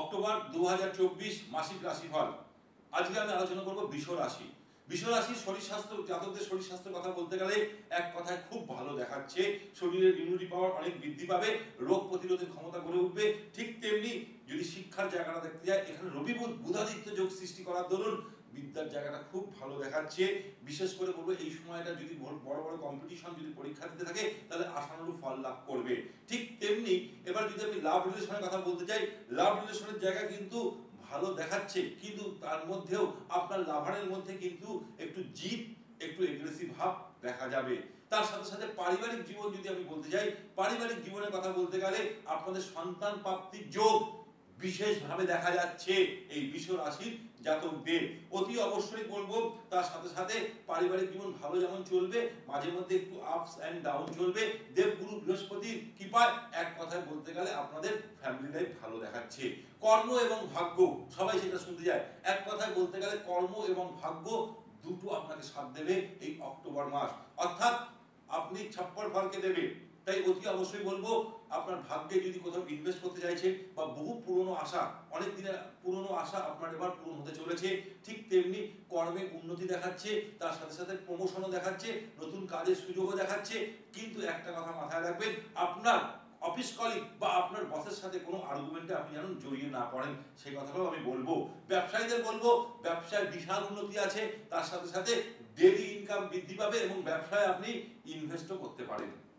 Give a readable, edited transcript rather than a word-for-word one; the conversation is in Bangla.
অক্টোবর 2024 মাসিক রাশিফল। আজকে আমি আলোচনা করব বৃষ রাশি। বৃষ রাশির শরীর স্বাস্থ্য, জাতকদের শরীর স্বাস্থ্যের কথা বলতে গেলে এক কথায় খুব ভালো দেখাচ্ছে। শরীরের ইমিউনিটি পাওয়ার অনেক বৃদ্ধি পাবে, রোগ প্রতিরোধের ক্ষমতা গড়ে উঠবে। ঠিক তেমনি যদি শিক্ষার জায়গাটা দেখতে যায়, এখানে রবি বুধাদিত্য যোগ সৃষ্টি করার দরুন বিদ্যার জায়গাটা খুব ভালো দেখাচ্ছে। বিশেষ করে বলবো এই সময়টা যদি বড় বড় কম্পিটিশন যদি পরীক্ষা দিতে থাকে তাহলে আশানুরূপ ফল লাভ করবে। ঠিক তেমনি এবার যদি আমি লাভ রিলেশনের কথা বলতে চাই, লাভ রিলেশনের জায়গা কিন্তু ভালো দেখাচ্ছে, কিন্তু তার মধ্যেও আপনার লাভারের মধ্যে কিন্তু একটু জিদ, একটু এগ্রেসিভ ভাব দেখা যাবে। তার সাথে সাথে পারিবারিক জীবন যদি আমি বলতে যাই, পারিবারিক জীবনের কথা বলতে গেলে আপনাদের সন্তান প্রাপ্তির যোগ বিশেষভাবে দেখা যাচ্ছে এই বৃষ রাশির জাতকদের। অতি অবশ্যই বলবো তার সাথে সাথে পারিবারিক জীবন ভালো যেমন চলবে, মাঝে মধ্যে একটু আপস এন্ড ডাউন চলবে। দেবগুরু বৃহস্পতির কৃপায় এক কথায় বলতে গেলে আপনাদের ফ্যামিলি লাইফ ভালো দেখাচ্ছে। কর্ম এবং ভাগ্য, সবাই সেটা শুনতে যায়। এক কথায় বলতে গেলে কর্ম এবং ভাগ্য দুটো আপনাকে সাথ দেবে এই অক্টোবর মাস, অর্থাৎ আপনি ছাপ্পার ফলকে দেবে। তাই অতি অবশ্যই বলবো আপনার ভাগ্যে যদি কোথাও ইনভেস্ট করতে চাইছেন বা বহু পুরনো আশা, অনেক দিনের পুরনো আশা আপনার এবার পূরণ হতে চলেছে। ঠিক তেমনি কর্মে উন্নতি দেখাচ্ছে, তার সাথে সাথে প্রমোশনও দেখাচ্ছে, নতুন কাজের সুযোগও দেখাচ্ছে। কিন্তু একটা কথা মাথায় রাখবেন, আপনার অফিস কলিগ বা আপনার বসের সাথে কোনো আর্গুমেন্টে আপনি যেন জড়িয়ে না পড়েন, সেই কথাটাও আমি বলবো। ব্যবসায়ীদের বলবো ব্যবসায় বিশাল উন্নতি আছে, তার সাথে সাথে ডেইলি ইনকাম বৃদ্ধি পাবে এবং ব্যবসায় আপনি ইনভেস্টও করতে পারেন।